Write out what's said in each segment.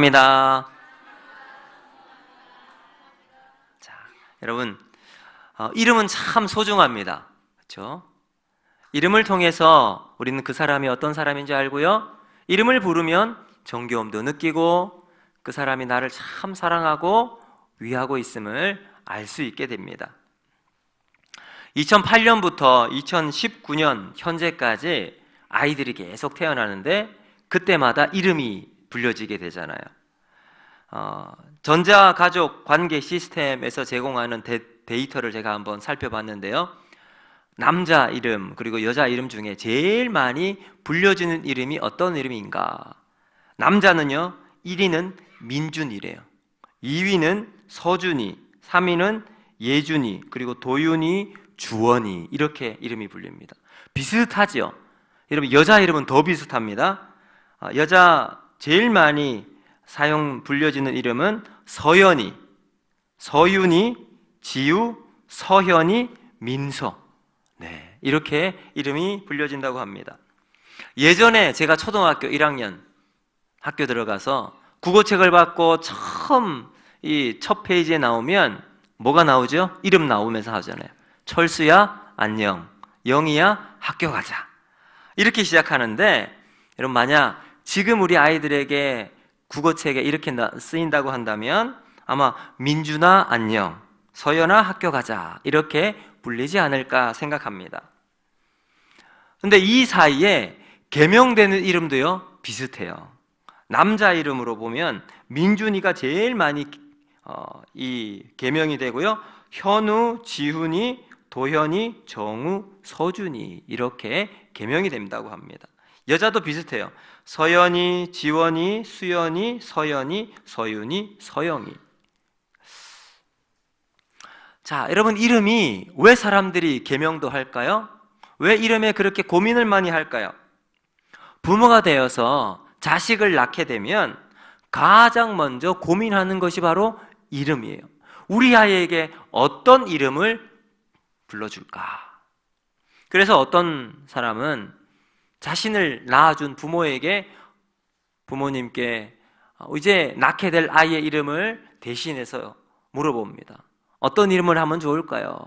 입니다. 자, 여러분, 이름은 참 소중합니다. 그렇죠? 이름을 통해서 우리는 그 사람이 어떤 사람인지 알고요, 이름을 부르면 정겨움도 느끼고 그 사람이 나를 참 사랑하고 위하고 있음을 알 수 있게 됩니다. 2008년부터 2019년 현재까지 아이들이 계속 태어나는데 그때마다 이름이 불려지게 되잖아요. 전자가족 관계 시스템에서 제공하는 데이터를 제가 한번 살펴봤는데요, 남자 이름 그리고 여자 이름 중에 제일 많이 불려지는 이름이 어떤 이름인가? 남자는요, 1위는 민준이래요. 2위는 서준이, 3위는 예준이, 그리고 도윤이, 주원이, 이렇게 이름이 불립니다. 비슷하죠? 여러분, 여자 이름은 더 비슷합니다. 여자 제일 많이 불려지는 이름은 서연이, 서윤이, 지우, 서현이, 민서. 네, 이렇게 이름이 불려진다고 합니다. 예전에 제가 초등학교 1학년 학교 들어가서 국어책을 받고 처음 이 첫 페이지에 나오면 뭐가 나오죠? 이름 나오면서 하잖아요. 철수야 안녕, 영희야 학교 가자, 이렇게 시작하는데, 여러분, 만약 지금 우리 아이들에게 국어책에 이렇게 쓰인다고 한다면 아마 민준아 안녕, 서연아 학교 가자, 이렇게 불리지 않을까 생각합니다. 근데 이 사이에 개명되는 이름도요 비슷해요. 남자 이름으로 보면 민준이가 제일 많이 이 개명이 되고요, 현우, 지훈이, 도현이, 정우, 서준이, 이렇게 개명이 된다고 합니다. 여자도 비슷해요. 서연이, 지원이, 수연이, 서연이, 서윤이, 서영이. 자, 여러분, 이름이 왜 사람들이 개명도 할까요? 왜 이름에 그렇게 고민을 많이 할까요? 부모가 되어서 자식을 낳게 되면 가장 먼저 고민하는 것이 바로 이름이에요. 우리 아이에게 어떤 이름을 불러줄까? 그래서 어떤 사람은 자신을 낳아준 부모님께 이제 낳게 될 아이의 이름을 대신해서 물어봅니다. 어떤 이름을 하면 좋을까요?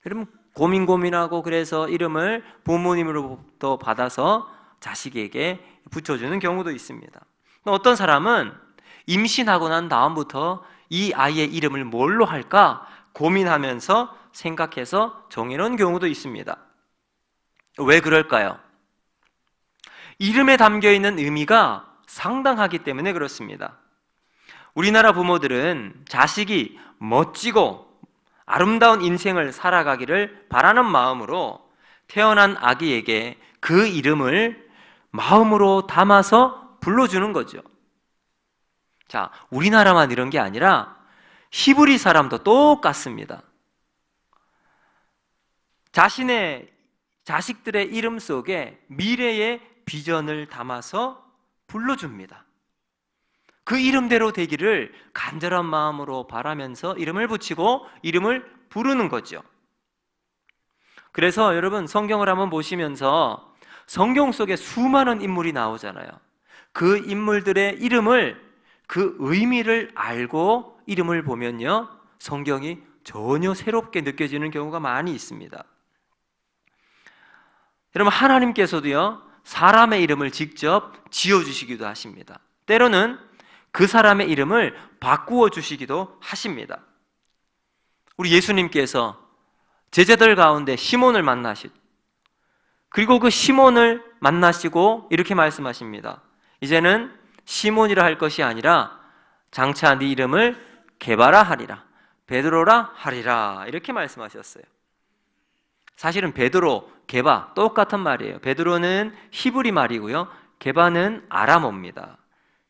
그러면 고민하고 그래서 이름을 부모님으로부터 받아서 자식에게 붙여주는 경우도 있습니다. 어떤 사람은 임신하고 난 다음부터 이 아이의 이름을 뭘로 할까 고민하면서 생각해서 정해놓은 경우도 있습니다. 왜 그럴까요? 이름에 담겨있는 의미가 상당하기 때문에 그렇습니다. 우리나라 부모들은 자식이 멋지고 아름다운 인생을 살아가기를 바라는 마음으로 태어난 아기에게 그 이름을 마음으로 담아서 불러주는 거죠. 자, 우리나라만 이런 게 아니라 히브리 사람도 똑같습니다. 자신의 자식들의 이름 속에 미래의 비전을 담아서 불러줍니다. 그 이름대로 되기를 간절한 마음으로 바라면서 이름을 붙이고 이름을 부르는 거죠. 그래서 여러분, 성경을 한번 보시면서 성경 속에 수많은 인물이 나오잖아요. 그 인물들의 이름을, 그 의미를 알고 이름을 보면요, 성경이 전혀 새롭게 느껴지는 경우가 많이 있습니다. 여러분, 하나님께서도요 사람의 이름을 직접 지어주시기도 하십니다. 때로는 그 사람의 이름을 바꾸어 주시기도 하십니다. 우리 예수님께서 제자들 가운데 시몬을 그리고 그 시몬을 만나시고 이렇게 말씀하십니다. 이제는 시몬이라 할 것이 아니라 장차 네 이름을 게바라 하리라, 베드로라 하리라, 이렇게 말씀하셨어요. 사실은 베드로, 게바 똑같은 말이에요. 베드로는 히브리 말이고요, 게바는 아람어입니다.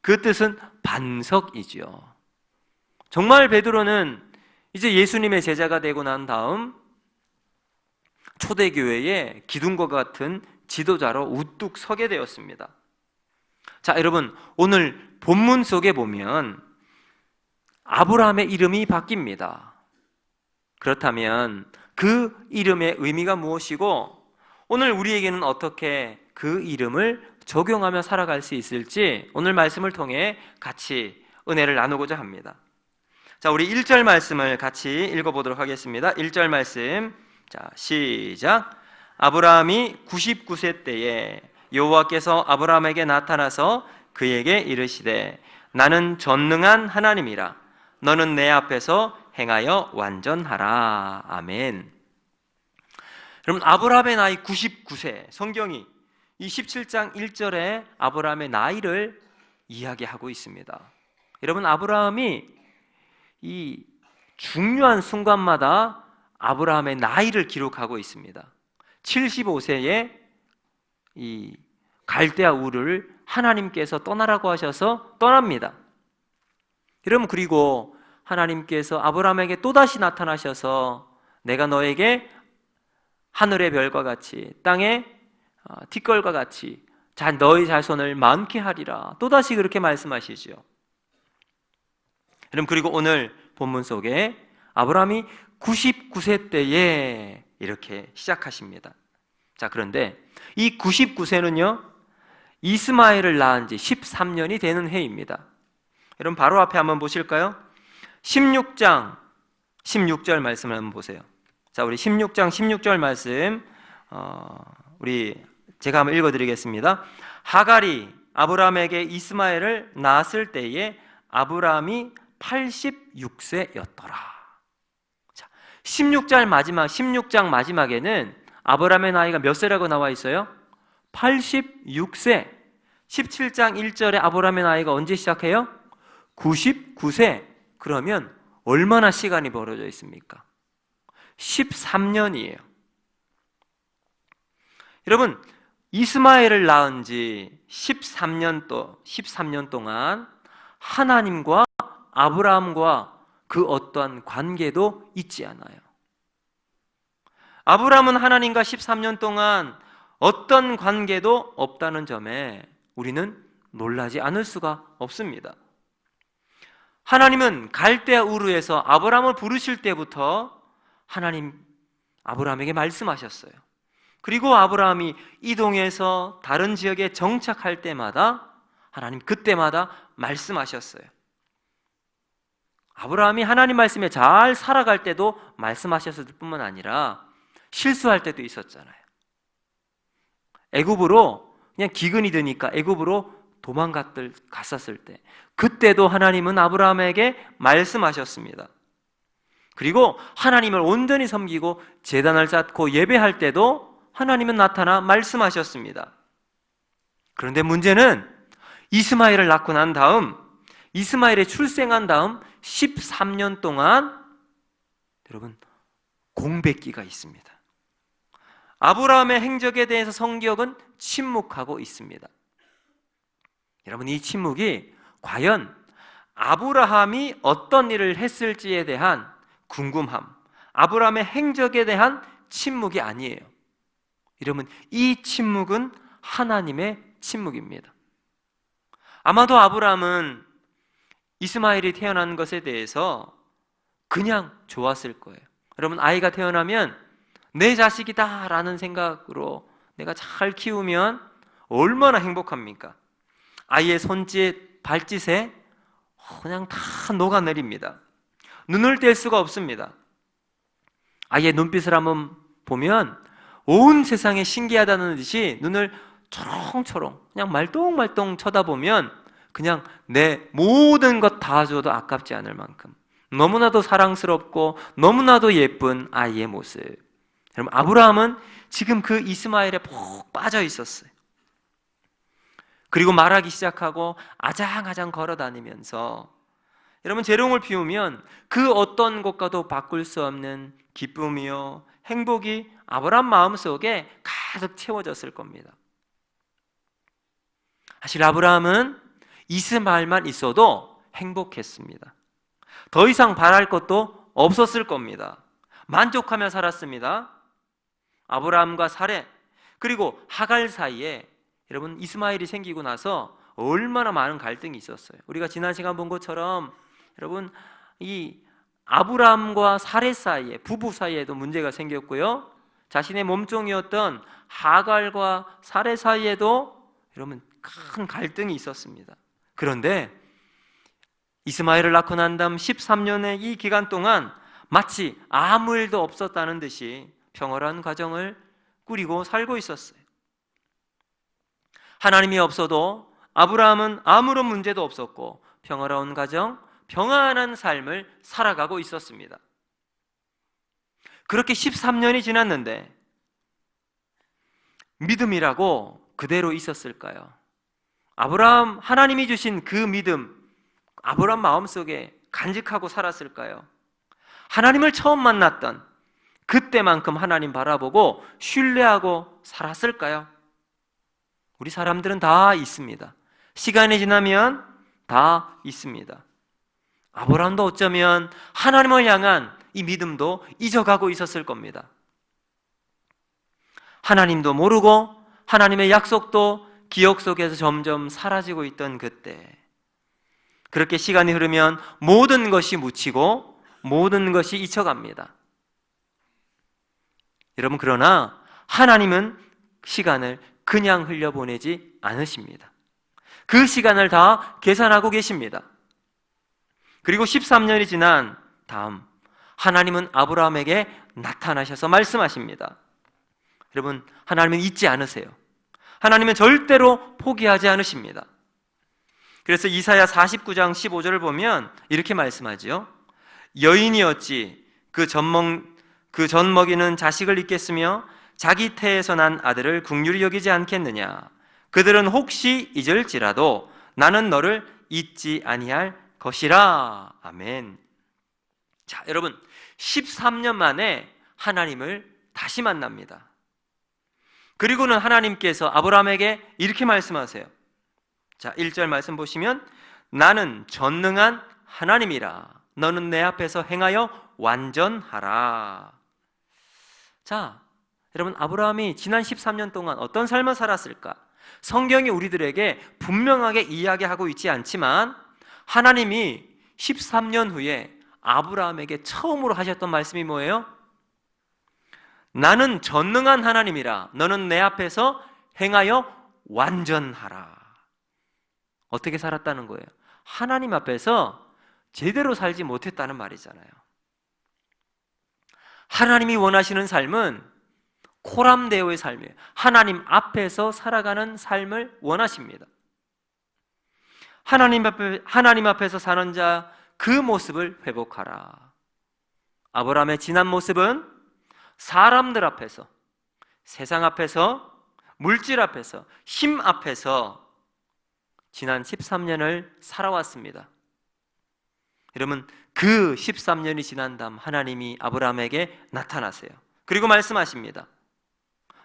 그 뜻은 반석이죠. 정말 베드로는 이제 예수님의 제자가 되고 난 다음 초대교회의 기둥과 같은 지도자로 우뚝 서게 되었습니다. 자, 여러분, 오늘 본문 속에 보면 아브라함의 이름이 바뀝니다. 그렇다면 그 이름의 의미가 무엇이고 오늘 우리에게는 어떻게 그 이름을 적용하며 살아갈 수 있을지 오늘 말씀을 통해 같이 은혜를 나누고자 합니다. 자, 우리 1절 말씀을 같이 읽어보도록 하겠습니다. 1절 말씀, 자, 시작. 아브라함이 99세 때에 여호와께서 아브라함에게 나타나서 그에게 이르시되 나는 전능한 하나님이라 너는 내 앞에서 행하여 완전하라. 아멘. 여러분, 아브라함의 나이 99세, 성경이 이 17장 1절에 아브라함의 나이를 이야기하고 있습니다. 여러분, 아브라함이 이 중요한 순간마다 아브라함의 나이를 기록하고 있습니다. 75세에 이 갈대아 우르를 하나님께서 떠나라고 하셔서 떠납니다. 여러분, 그리고 하나님께서 아브라함에게 또다시 나타나셔서 내가 너에게 하늘의 별과 같이 땅의 티끌과 같이 너희 자손을 많게 하리라, 또다시 그렇게 말씀하시죠. 여러분, 그리고 오늘 본문 속에 아브라함이 99세 때에 이렇게 시작하십니다. 자, 그런데 이 99세는요 이스마엘을 낳은 지 13년이 되는 해입니다. 여러분, 바로 앞에 한번 보실까요? 16장 16절 말씀을 한번 보세요. 자, 우리 16장 16절 말씀 제가 한번 읽어드리겠습니다. 하갈이 아브라함에게 이스마엘을 낳았을 때에 아브라함이 86세였더라. 자, 16장 마지막에는 아브라함의 나이가 몇 세라고 나와 있어요? 86세. 17장 1절에 아브라함의 나이가 언제 시작해요? 99세. 그러면 얼마나 시간이 벌어져 있습니까? 13년이에요. 여러분, 이스마엘을 낳은 지 13년 동안 하나님과 아브라함과 그 어떠한 관계도 있지 않아요. 아브라함은 하나님과 13년 동안 어떤 관계도 없다는 점에 우리는 놀라지 않을 수가 없습니다. 하나님은 갈대아 우르에서 아브라함을 부르실 때부터 하나님 아브라함에게 말씀하셨어요. 그리고 아브라함이 이동해서 다른 지역에 정착할 때마다 하나님 그때마다 말씀하셨어요. 아브라함이 하나님 말씀에 잘 살아갈 때도 말씀하셨을 뿐만 아니라 실수할 때도 있었잖아요. 애굽으로 그냥 기근이 드니까 애굽으로 갔었을 때 그때도 하나님은 아브라함에게 말씀하셨습니다. 그리고 하나님을 온전히 섬기고 제단을 쌓고 예배할 때도 하나님은 나타나 말씀하셨습니다. 그런데 문제는 이스마엘을 낳고 난 다음, 이스마엘이 출생한 다음 13년 동안 여러분 공백기가 있습니다. 아브라함의 행적에 대해서 성경은 침묵하고 있습니다. 여러분, 이 침묵이 과연 아브라함이 어떤 일을 했을지에 대한 궁금함, 아브라함의 행적에 대한 침묵이 아니에요. 여러분, 이 침묵은 하나님의 침묵입니다. 아마도 아브라함은 이스마엘이 태어난 것에 대해서 그냥 좋았을 거예요. 여러분, 아이가 태어나면 내 자식이다 라는 생각으로 내가 잘 키우면 얼마나 행복합니까? 아이의 손짓, 발짓에 그냥 다 녹아내립니다. 눈을 뗄 수가 없습니다. 아이의 눈빛을 한번 보면 온 세상에 신기하다는 듯이 눈을 초롱초롱 그냥 말똥말똥 쳐다보면 그냥 내 모든 것 다 줘도 아깝지 않을 만큼 너무나도 사랑스럽고 너무나도 예쁜 아이의 모습. 여러분, 아브라함은 지금 그 이스마엘에 푹 빠져 있었어요. 그리고 말하기 시작하고 아장아장 걸어다니면서 여러분, 재롱을 피우면 그 어떤 것과도 바꿀 수 없는 기쁨이요 행복이 아브라함 마음속에 가득 채워졌을 겁니다. 사실 아브라함은 이스마엘만 있어도 행복했습니다. 더 이상 바랄 것도 없었을 겁니다. 만족하며 살았습니다. 아브라함과 사레 그리고 하갈 사이에 여러분 이스마엘이 생기고 나서 얼마나 많은 갈등이 있었어요. 우리가 지난 시간 본 것처럼 여러분 이 아브라함과 사레 사이에 부부 사이에도 문제가 생겼고요. 자신의 몸종이었던 하갈과 사레 사이에도 여러분, 큰 갈등이 있었습니다. 그런데 이스마엘을 낳고 난 다음 13년의 이 기간 동안 마치 아무 일도 없었다는 듯이 평화로운 가정을 꾸리고 살고 있었어요. 하나님이 없어도 아브라함은 아무런 문제도 없었고 평화로운 가정, 평안한 삶을 살아가고 있었습니다. 그렇게 13년이 지났는데 믿음이라고 그대로 있었을까요? 아브라함, 하나님이 주신 그 믿음, 아브라함 마음속에 간직하고 살았을까요? 하나님을 처음 만났던 그때만큼 하나님 바라보고 신뢰하고 살았을까요? 우리 사람들은 다 있습니다. 시간이 지나면 다 있습니다. 아브라함도 어쩌면 하나님을 향한 이 믿음도 잊어가고 있었을 겁니다. 하나님도 모르고 하나님의 약속도 기억 속에서 점점 사라지고 있던 그때, 그렇게 시간이 흐르면 모든 것이 묻히고 모든 것이 잊혀갑니다. 여러분, 그러나 하나님은 시간을 그냥 흘려보내지 않으십니다. 그 시간을 다 계산하고 계십니다. 그리고 13년이 지난 다음 하나님은 아브라함에게 나타나셔서 말씀하십니다. 여러분, 하나님은 잊지 않으세요. 하나님은 절대로 포기하지 않으십니다. 그래서 이사야 49장 15절을 보면 이렇게 말씀하죠. 여인이 어찌 그 젖 먹이는 자식을 잊겠으며 자기 태에서 난 아들을 긍휼히 여기지 않겠느냐. 그들은 혹시 잊을지라도 나는 너를 잊지 아니할 것이라. 아멘. 자, 여러분, 13년 만에 하나님을 다시 만납니다. 그리고는 하나님께서 아브라함에게 이렇게 말씀하세요. 자, 1절 말씀 보시면 나는 전능한 하나님이라. 너는 내 앞에서 행하여 완전하라. 자, 여러분, 아브라함이 지난 13년 동안 어떤 삶을 살았을까? 성경이 우리들에게 분명하게 이야기하고 있지 않지만 하나님이 13년 후에 아브라함에게 처음으로 하셨던 말씀이 뭐예요? 나는 전능한 하나님이라. 너는 내 앞에서 행하여 완전하라. 어떻게 살았다는 거예요? 하나님 앞에서 제대로 살지 못했다는 말이잖아요. 하나님이 원하시는 삶은 코람데오의 삶이에요. 하나님 앞에서 살아가는 삶을 원하십니다. 하나님 앞에서 사는 자 그 모습을 회복하라. 아브라함의 지난 모습은 사람들 앞에서, 세상 앞에서, 물질 앞에서, 힘 앞에서 지난 13년을 살아왔습니다. 여러분, 그 13년이 지난 다음 하나님이 아브라함에게 나타나세요. 그리고 말씀하십니다.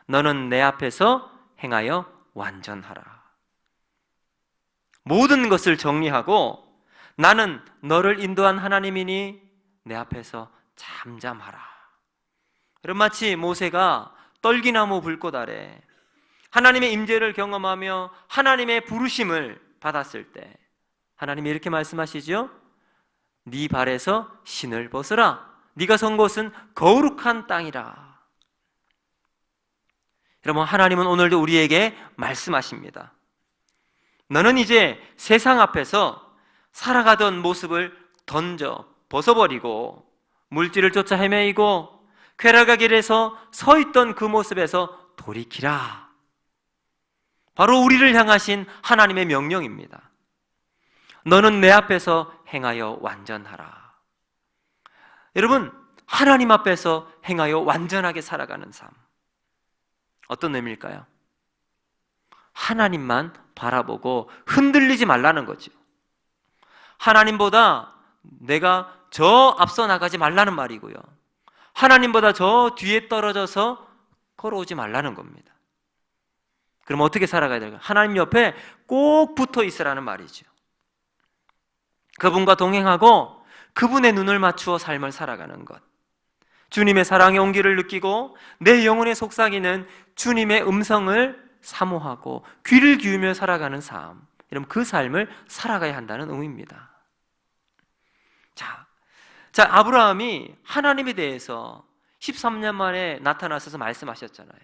너는 내 앞에서 행하여 완전하라. 모든 것을 정리하고 나는 너를 인도한 하나님이니 내 앞에서 잠잠하라. 여러분, 마치 모세가 떨기나무 불꽃 아래 하나님의 임재를 경험하며 하나님의 부르심을 받았을 때 하나님이 이렇게 말씀하시죠. 네 발에서 신을 벗으라. 네가 선 곳은 거룩한 땅이라. 여러분, 하나님은 오늘도 우리에게 말씀하십니다. 너는 이제 세상 앞에서 살아가던 모습을 던져 벗어버리고 물질을 쫓아 헤매이고 쾌락의 길에서 서 있던 그 모습에서 돌이키라. 바로 우리를 향하신 하나님의 명령입니다. 너는 내 앞에서 행하여 완전하라. 여러분, 하나님 앞에서 행하여 완전하게 살아가는 삶, 어떤 의미일까요? 하나님만 바라보고 흔들리지 말라는 거죠. 하나님보다 내가 저 앞서 나가지 말라는 말이고요. 하나님보다 저 뒤에 떨어져서 걸어오지 말라는 겁니다. 그럼 어떻게 살아가야 될까요? 하나님 옆에 꼭 붙어 있으라는 말이죠. 그분과 동행하고 그분의 눈을 맞추어 삶을 살아가는 것, 주님의 사랑의 온기를 느끼고 내 영혼의 속삭이는 주님의 음성을 사모하고 귀를 기울이며 살아가는 삶, 여러분, 그 삶을 살아가야 한다는 의미입니다. 자, 아브라함이 하나님에 대해서 13년 만에 나타나셔서 말씀하셨잖아요.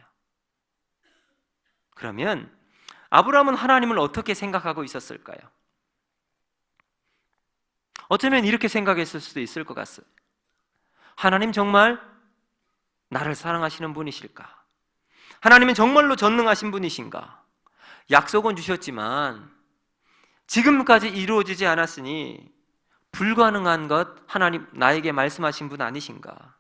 그러면 아브라함은 하나님을 어떻게 생각하고 있었을까요? 어쩌면 이렇게 생각했을 수도 있을 것 같아요. 하나님 정말 나를 사랑하시는 분이실까? 하나님은 정말로 전능하신 분이신가? 약속은 주셨지만 지금까지 이루어지지 않았으니 불가능한 것 하나님 나에게 말씀하신 분 아니신가?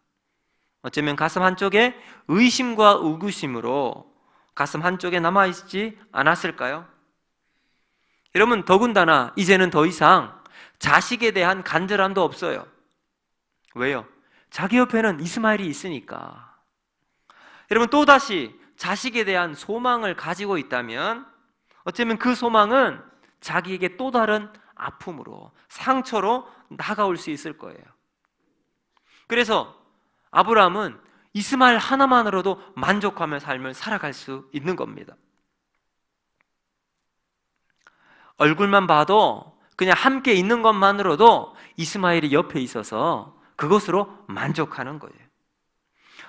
어쩌면 가슴 한쪽에 의심과 의구심으로 가슴 한쪽에 남아있지 않았을까요? 여러분, 더군다나 이제는 더 이상 자식에 대한 간절함도 없어요. 왜요? 자기 옆에는 이스마엘이 있으니까. 여러분, 또다시 자식에 대한 소망을 가지고 있다면 어쩌면 그 소망은 자기에게 또 다른 아픔으로, 상처로 다가올 수 있을 거예요. 그래서 아브라함은 이스마엘 하나만으로도 만족하며 삶을 살아갈 수 있는 겁니다. 얼굴만 봐도 그냥 함께 있는 것만으로도 이스마엘이 옆에 있어서 그것으로 만족하는 거예요.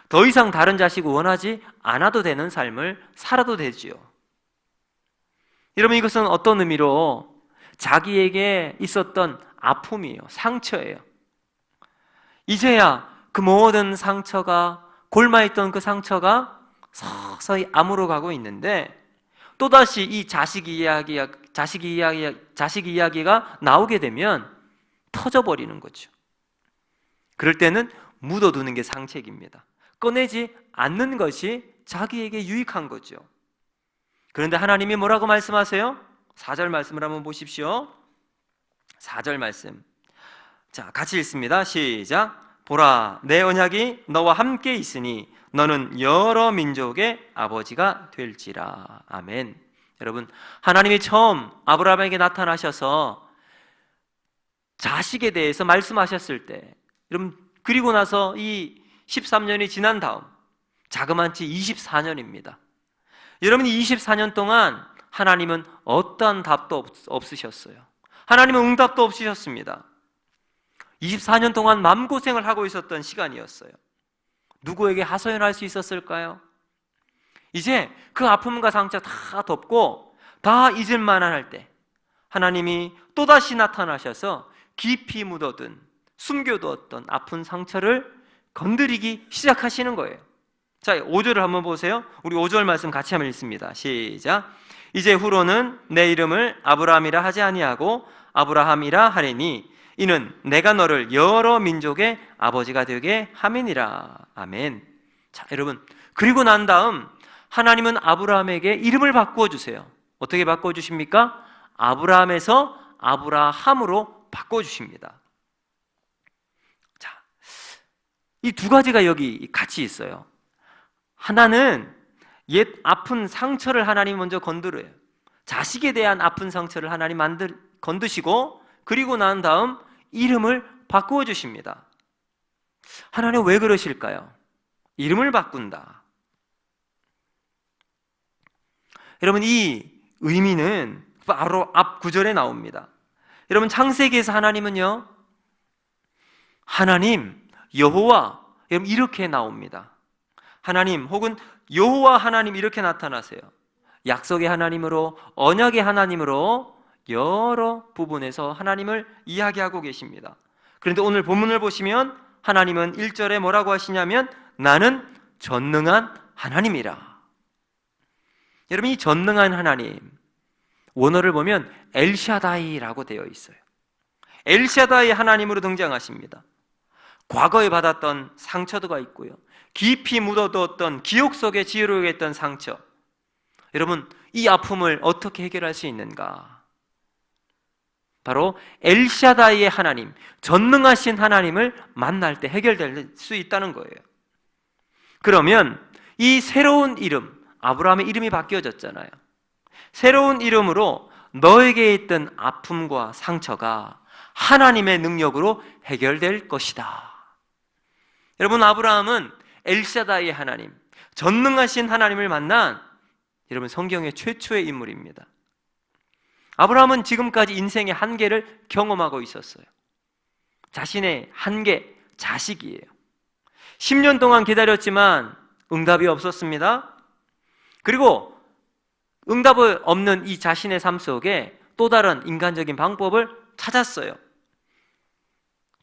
더 이상 다른 자식 원하지 않아도 되는 삶을 살아도 되지요. 여러분, 이것은 어떤 의미로 자기에게 있었던 아픔이에요. 상처예요. 이제야 그 모든 상처가, 골마있던 그 상처가 서서히 아물어 가고 있는데 또다시 이 자식 이야기가 나오게 되면 터져버리는 거죠. 그럴 때는 묻어두는 게 상책입니다. 꺼내지 않는 것이 자기에게 유익한 거죠. 그런데 하나님이 뭐라고 말씀하세요? 4절 말씀을 한번 보십시오. 4절 말씀. 자, 같이 읽습니다. 시작. 보라, 내 언약이 너와 함께 있으니 너는 여러 민족의 아버지가 될지라. 아멘. 여러분, 하나님이 처음 아브라함에게 나타나셔서 자식에 대해서 말씀하셨을 때, 여러분, 그리고 나서 이 13년이 지난 다음 자그만치 24년입니다. 여러분, 이 24년 동안 하나님은 어떠한 답도 없으셨어요. 하나님은 응답도 없으셨습니다. 24년 동안 마음고생을 하고 있었던 시간이었어요. 누구에게 하소연할 수 있었을까요? 이제 그 아픔과 상처 다 덮고 다 잊을 만한 할 때 하나님이 또다시 나타나셔서 깊이 묻어둔, 숨겨두었던 아픈 상처를 건드리기 시작하시는 거예요. 자, 5절을 한번 보세요. 우리 5절 말씀 같이 한번 읽습니다. 시작. 이제 후로는 내 이름을 아브라함이라 하지 아니하고 아브라함이라 하리니 이는 내가 너를 여러 민족의 아버지가 되게 함이니라. 아멘. 자, 여러분, 그리고 난 다음 하나님은 아브라함에게 이름을 바꾸어 주세요. 어떻게 바꾸어 주십니까? 아브라함에서 아브라함으로 바꾸어 주십니다. 자, 이 두 가지가 여기 같이 있어요. 하나는 옛 아픈 상처를 하나님 먼저 건드려요. 자식에 대한 아픈 상처를 하나님 건드시고 그리고 난 다음 이름을 바꾸어 주십니다. 하나님 왜 그러실까요? 이름을 바꾼다. 여러분, 이 의미는 바로 앞 구절에 나옵니다. 여러분, 창세기에서 하나님은요, 하나님, 여호와, 여러분 이렇게 나옵니다. 하나님 혹은 여호와 하나님 이렇게 나타나세요. 약속의 하나님으로, 언약의 하나님으로 여러 부분에서 하나님을 이야기하고 계십니다. 그런데 오늘 본문을 보시면 하나님은 1절에 뭐라고 하시냐면 나는 전능한 하나님이라. 여러분, 이 전능한 하나님, 원어를 보면 엘샤다이라고 되어 있어요. 엘샤다이 하나님으로 등장하십니다. 과거에 받았던 상처도가 있고요, 깊이 묻어두었던 기억 속에 지으려고 했던 상처, 여러분, 이 아픔을 어떻게 해결할 수 있는가? 바로 엘샤다이의 하나님, 전능하신 하나님을 만날 때 해결될 수 있다는 거예요. 그러면 이 새로운 이름, 아브라함의 이름이 바뀌어졌잖아요. 새로운 이름으로 너에게 있던 아픔과 상처가 하나님의 능력으로 해결될 것이다. 여러분, 아브라함은 엘샤다이의 하나님, 전능하신 하나님을 만난 여러분 성경의 최초의 인물입니다. 아브라함은 지금까지 인생의 한계를 경험하고 있었어요. 자신의 한계, 자식이에요. 10년 동안 기다렸지만 응답이 없었습니다. 그리고 응답을 없는 이 자신의 삶 속에 또 다른 인간적인 방법을 찾았어요.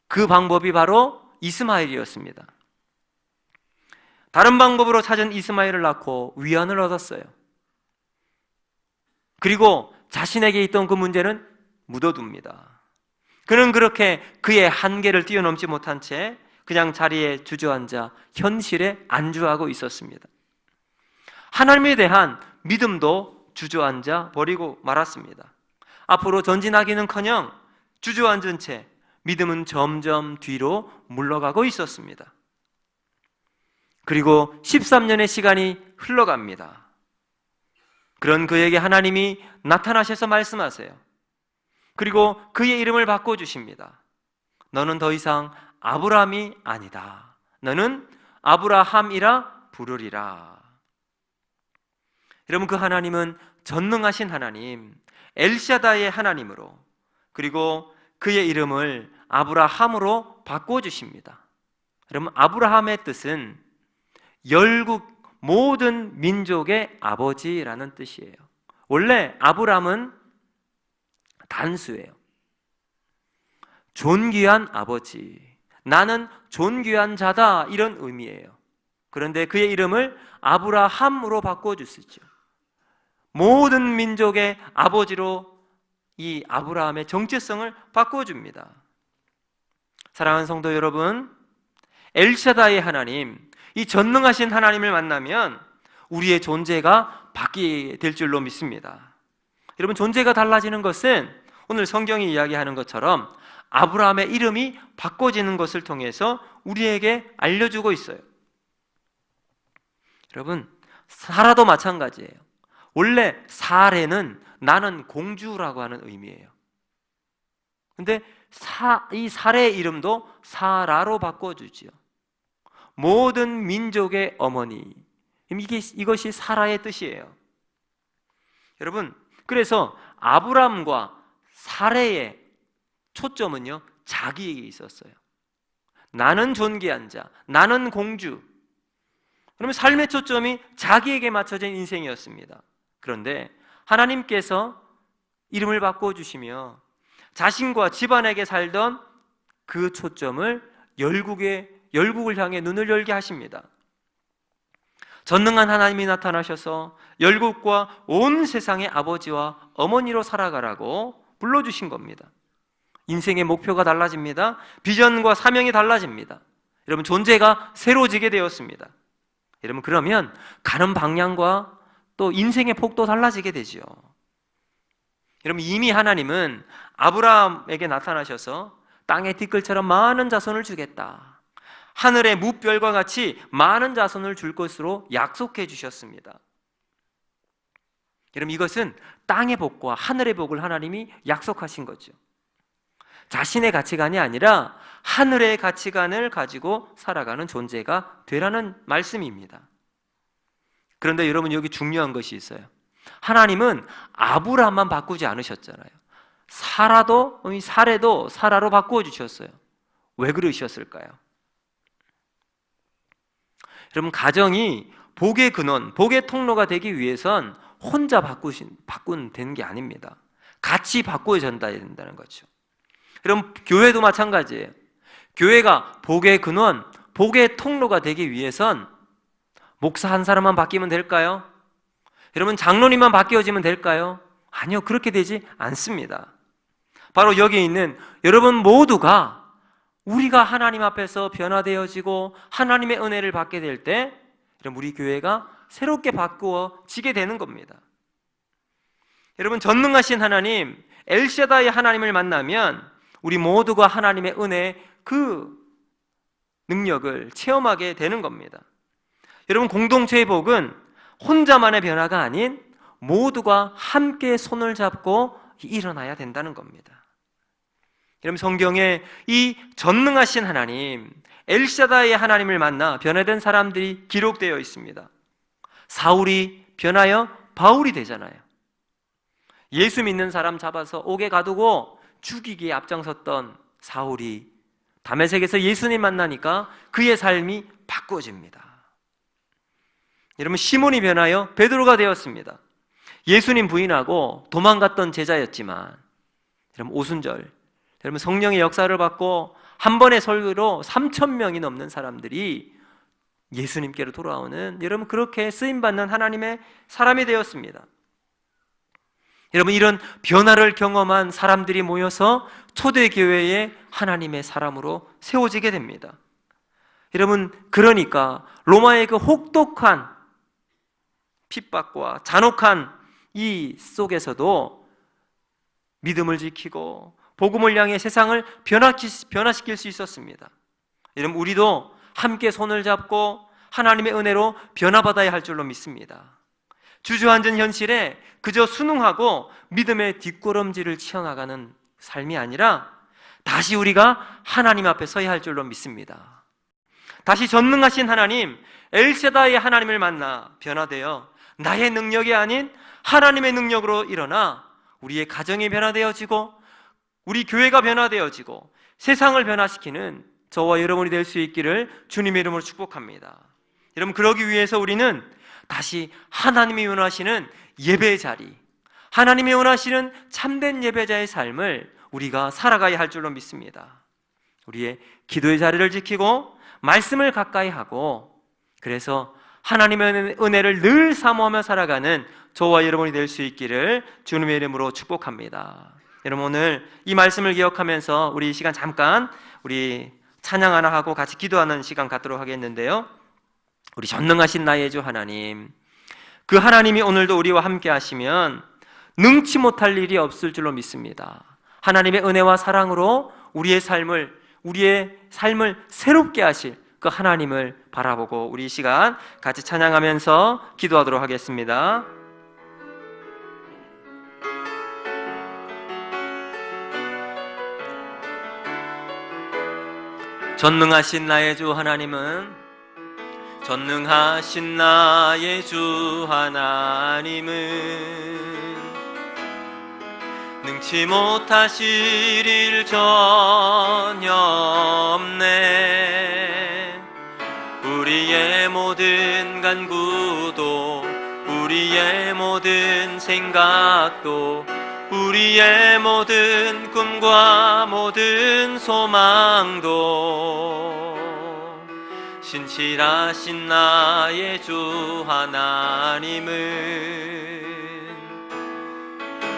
그 방법이 바로 이스마엘이었습니다. 다른 방법으로 찾은 이스마엘을 낳고 위안을 얻었어요. 그리고 자신에게 있던 그 문제는 묻어둡니다. 그는 그렇게 그의 한계를 뛰어넘지 못한 채 그냥 자리에 주저앉아 현실에 안주하고 있었습니다. 하나님에 대한 믿음도 주저앉아 버리고 말았습니다. 앞으로 전진하기는커녕 주저앉은 채 믿음은 점점 뒤로 물러가고 있었습니다. 그리고 13년의 시간이 흘러갑니다. 그런 그에게 하나님이 나타나셔서 말씀하세요. 그리고 그의 이름을 바꿔주십니다. 너는 더 이상 아브라함이 아니다. 너는 아브라함이라 부르리라. 여러분, 그 하나님은 전능하신 하나님, 엘샤다의 하나님으로, 그리고 그의 이름을 아브라함으로 바꿔주십니다. 여러분, 아브라함의 뜻은 열국 모든 민족의 아버지라는 뜻이에요. 원래 아브라함은 단수예요. 존귀한 아버지, 나는 존귀한 자다, 이런 의미예요. 그런데 그의 이름을 아브라함으로 바꿔주시죠. 모든 민족의 아버지로 이 아브라함의 정체성을 바꿔줍니다. 사랑하는 성도 여러분, 엘샤다의 하나님, 이 전능하신 하나님을 만나면 우리의 존재가 바뀌게 될 줄로 믿습니다. 여러분, 존재가 달라지는 것은 오늘 성경이 이야기하는 것처럼 아브라함의 이름이 바꿔지는 것을 통해서 우리에게 알려주고 있어요. 여러분, 사라도 마찬가지예요. 원래 사레는 나는 공주라고 하는 의미예요. 근데 이 사레의 이름도 사라로 바꿔주지요. 모든 민족의 어머니, 이것이 사라의 뜻이에요. 여러분, 그래서 아브람과 사레의 초점은요, 자기에게 있었어요. 나는 존귀한 자, 나는 공주. 그러면 삶의 초점이 자기에게 맞춰진 인생이었습니다. 그런데 하나님께서 이름을 바꿔주시며 자신과 집안에게 살던 그 초점을 열국을 향해 눈을 열게 하십니다. 전능한 하나님이 나타나셔서 열국과 온 세상의 아버지와 어머니로 살아가라고 불러주신 겁니다. 인생의 목표가 달라집니다. 비전과 사명이 달라집니다. 여러분, 존재가 새로지게 되었습니다. 여러분, 그러면 가는 방향과 또 인생의 폭도 달라지게 되죠. 여러분, 이미 하나님은 아브라함에게 나타나셔서 땅의 티끌처럼 많은 자손을 주겠다, 하늘의 무별과 같이 많은 자손을 줄 것으로 약속해 주셨습니다. 여러분, 이것은 땅의 복과 하늘의 복을 하나님이 약속하신 거죠. 자신의 가치관이 아니라 하늘의 가치관을 가지고 살아가는 존재가 되라는 말씀입니다. 그런데 여러분, 여기 중요한 것이 있어요. 하나님은 아브라함만 바꾸지 않으셨잖아요. 사레도 사라로 바꾸어 주셨어요. 왜 그러셨을까요? 여러분, 가정이 복의 근원, 복의 통로가 되기 위해선 혼자 바꾸는 되는 게 아닙니다. 같이 바꾸어 전달해야 된다는 거죠. 여러분, 교회도 마찬가지예요. 교회가 복의 근원, 복의 통로가 되기 위해선 목사 한 사람만 바뀌면 될까요? 여러분, 장로님만 바뀌어지면 될까요? 아니요, 그렇게 되지 않습니다. 바로 여기 있는 여러분 모두가 우리가 하나님 앞에서 변화되어지고 하나님의 은혜를 받게 될 때 우리 교회가 새롭게 바꾸어지게 되는 겁니다. 여러분, 전능하신 하나님, 엘샤다의 하나님을 만나면 우리 모두가 하나님의 은혜, 그 능력을 체험하게 되는 겁니다. 여러분, 공동체의 복은 혼자만의 변화가 아닌 모두가 함께 손을 잡고 일어나야 된다는 겁니다. 여러분, 성경에 이 전능하신 하나님, 엘샤다의 하나님을 만나 변화된 사람들이 기록되어 있습니다. 사울이 변하여 바울이 되잖아요. 예수 믿는 사람 잡아서 옥에 가두고 죽이기에 앞장섰던 사울이 다메섹에서 예수님 만나니까 그의 삶이 바꿔집니다. 여러분, 시몬이 변하여 베드로가 되었습니다. 예수님 부인하고 도망갔던 제자였지만, 여러분 오순절, 여러분 성령의 역사를 받고 한 번의 설교로 3,000명이 넘는 사람들이 예수님께로 돌아오는, 여러분 그렇게 쓰임받는 하나님의 사람이 되었습니다. 여러분 이런 변화를 경험한 사람들이 모여서 초대교회의 하나님의 사람으로 세워지게 됩니다. 여러분 그러니까 로마의 그 혹독한 핍박과 잔혹한 이 속에서도 믿음을 지키고 복음을 향해 세상을 변화시킬 수 있었습니다. 여러분 우리도 함께 손을 잡고 하나님의 은혜로 변화받아야 할 줄로 믿습니다. 주저앉은 현실에 그저 순응하고 믿음의 뒷걸음질을 치어나가는 삶이 아니라 다시 우리가 하나님 앞에 서야 할 줄로 믿습니다. 다시 전능하신 하나님, 엘샤다의 하나님을 만나 변화되어 나의 능력이 아닌 하나님의 능력으로 일어나 우리의 가정이 변화되어지고 우리 교회가 변화되어지고 세상을 변화시키는 저와 여러분이 될 수 있기를 주님의 이름으로 축복합니다. 여러분 그러기 위해서 우리는 다시 하나님이 원하시는 예배의 자리, 하나님이 원하시는 참된 예배자의 삶을 우리가 살아가야 할 줄로 믿습니다. 우리의 기도의 자리를 지키고 말씀을 가까이 하고, 그래서 하나님의 은혜를 늘 사모하며 살아가는 저와 여러분이 될 수 있기를 주님의 이름으로 축복합니다. 여러분 오늘 이 말씀을 기억하면서 우리 시간 잠깐 우리 찬양 하나 하고 같이 기도하는 시간 갖도록 하겠는데요, 우리 전능하신 나의 주 하나님, 그 하나님이 오늘도 우리와 함께 하시면 능치 못할 일이 없을 줄로 믿습니다. 하나님의 은혜와 사랑으로 우리의 삶을 새롭게 하실 그 하나님을 바라보고 우리 이 시간 같이 찬양하면서 기도하도록 하겠습니다. 전능하신 나의 주 하나님은, 전능하신 나의 주 하나님은 능치 못하실 일 전혀 없네. 우리의 모든 간구도, 우리의 모든 생각도, 우리의 모든 꿈과 모든 소망도 신실하신 나의 주 하나님은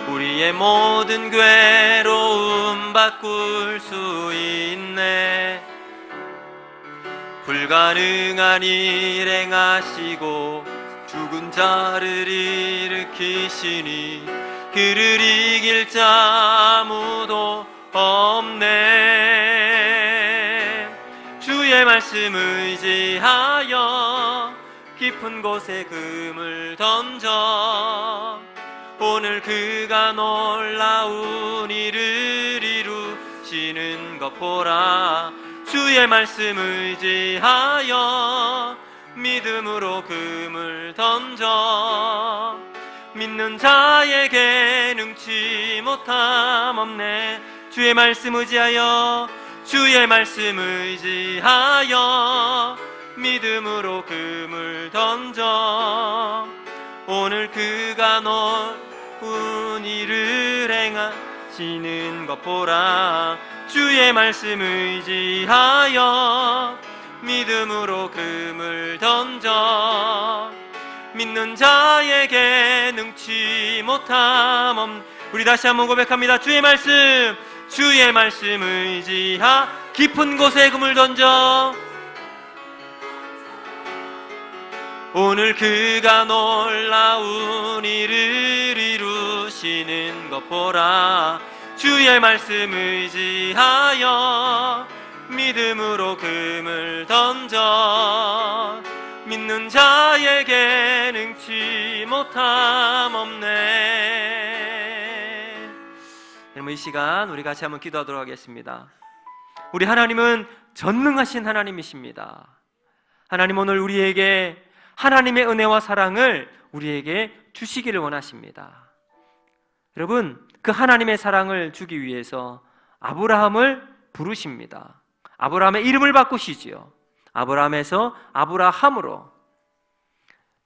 우리의 모든 괴로움 바꿀 수 있네. 불가능한 일 행하시고 죽은 자를 일으키시니 그를 이길 자 아무도 없네. 주의 말씀 의지하여 깊은 곳에 금을 던져 오늘 그가 놀라운 일을 이루시는 것 보라. 주의 말씀 의지하여 믿음으로 금을 던져 믿는 자에게 능치 못함 없네. 주의 말씀 의지하여, 주의 말씀 의지하여 믿음으로 금을 던져 오늘 그가 놀라운 일을 행하시는 것 보라. 주의 말씀 의지하여 믿음으로 금을 던져 믿는 자에게 능치 못함 없네. 우리 다시 한번 고백합니다. 주의 말씀, 주의 말씀 의지하 깊은 곳에 금을 던져 오늘 그가 놀라운 일을 이루시는 것 보라. 주의 말씀 의지하여 믿음으로 금을 던져 믿는 자에게 능치 못함 없네. 여러분 이 시간 우리 같이 한번 기도하도록 하겠습니다. 우리 하나님은 전능하신 하나님이십니다. 하나님 오늘 우리에게 하나님의 은혜와 사랑을 우리에게 주시기를 원하십니다. 여러분 그 하나님의 사랑을 주기 위해서 아브라함을 부르십니다. 아브라함의 이름을 바꾸시지요. 아브라함에서 아브라함으로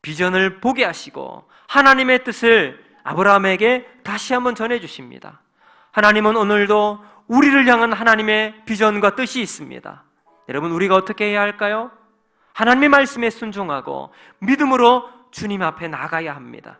비전을 보게 하시고 하나님의 뜻을 아브라함에게 다시 한번 전해주십니다. 하나님은 오늘도 우리를 향한 하나님의 비전과 뜻이 있습니다. 여러분, 우리가 어떻게 해야 할까요? 하나님의 말씀에 순종하고 믿음으로 주님 앞에 나가야 합니다.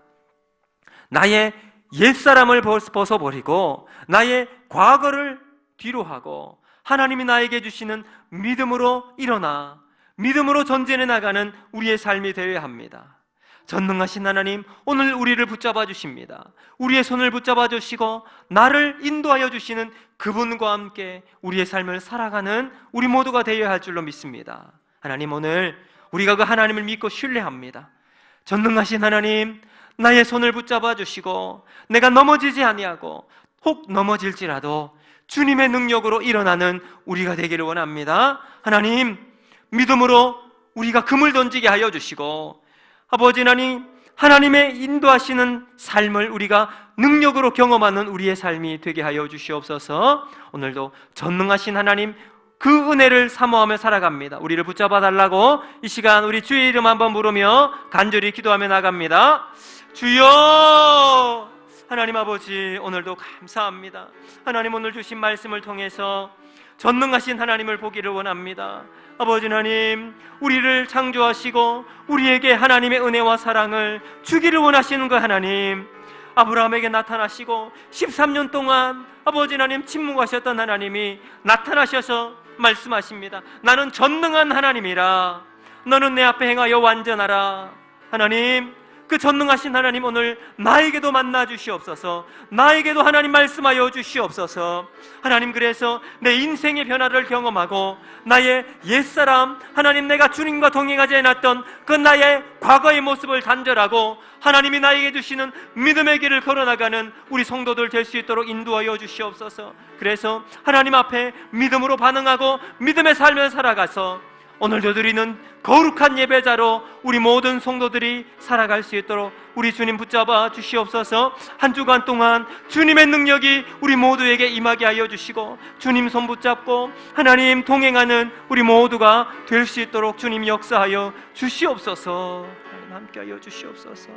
나의 옛사람을 벗어버리고 나의 과거를 뒤로 하고 하나님이 나에게 주시는 믿음으로 일어나 믿음으로 전진해 나가는 우리의 삶이 되어야 합니다. 전능하신 하나님, 오늘 우리를 붙잡아 주십니다. 우리의 손을 붙잡아 주시고 나를 인도하여 주시는 그분과 함께 우리의 삶을 살아가는 우리 모두가 되어야 할 줄로 믿습니다. 하나님, 오늘 우리가 그 하나님을 믿고 신뢰합니다. 전능하신 하나님, 나의 손을 붙잡아 주시고 내가 넘어지지 아니하고 혹 넘어질지라도 주님의 능력으로 일어나는 우리가 되기를 원합니다. 하나님, 믿음으로 우리가 금을 던지게 하여 주시고 아버지 하나님, 하나님의 인도하시는 삶을 우리가 능력으로 경험하는 우리의 삶이 되게 하여 주시옵소서. 오늘도 전능하신 하나님, 그 은혜를 사모하며 살아갑니다. 우리를 붙잡아 달라고 이 시간 우리 주의 이름 한번 부르며 간절히 기도하며 나갑니다. 주여! 하나님 아버지, 오늘도 감사합니다. 하나님, 오늘 주신 말씀을 통해서 전능하신 하나님을 보기를 원합니다. 아버지 하나님, 우리를 창조하시고 우리에게 하나님의 은혜와 사랑을 주기를 원하시는 그 하나님, 아브라함에게 나타나시고 13년 동안 아버지 하나님 침묵하셨던 하나님이 나타나셔서 말씀하십니다. 나는 전능한 하나님이라. 너는 내 앞에 행하여 완전하라. 하나님, 그 전능하신 하나님, 오늘 나에게도 만나 주시옵소서. 나에게도 하나님 말씀하여 주시옵소서. 하나님, 그래서 내 인생의 변화를 경험하고 나의 옛사람, 하나님 내가 주님과 동행하지 않았던 그 나의 과거의 모습을 단절하고 하나님이 나에게 주시는 믿음의 길을 걸어나가는 우리 성도들 될 수 있도록 인도하여 주시옵소서. 그래서 하나님 앞에 믿음으로 반응하고 믿음의 삶을 살아가서 오늘도 드리는 거룩한 예배자로 우리 모든 성도들이 살아갈 수 있도록 우리 주님 붙잡아 주시옵소서. 한 주간 동안 주님의 능력이 우리 모두에게 임하게 하여 주시고 주님 손 붙잡고 하나님 동행하는 우리 모두가 될 수 있도록 주님 역사하여 주시옵소서. 하나님 함께 하여 주시옵소서.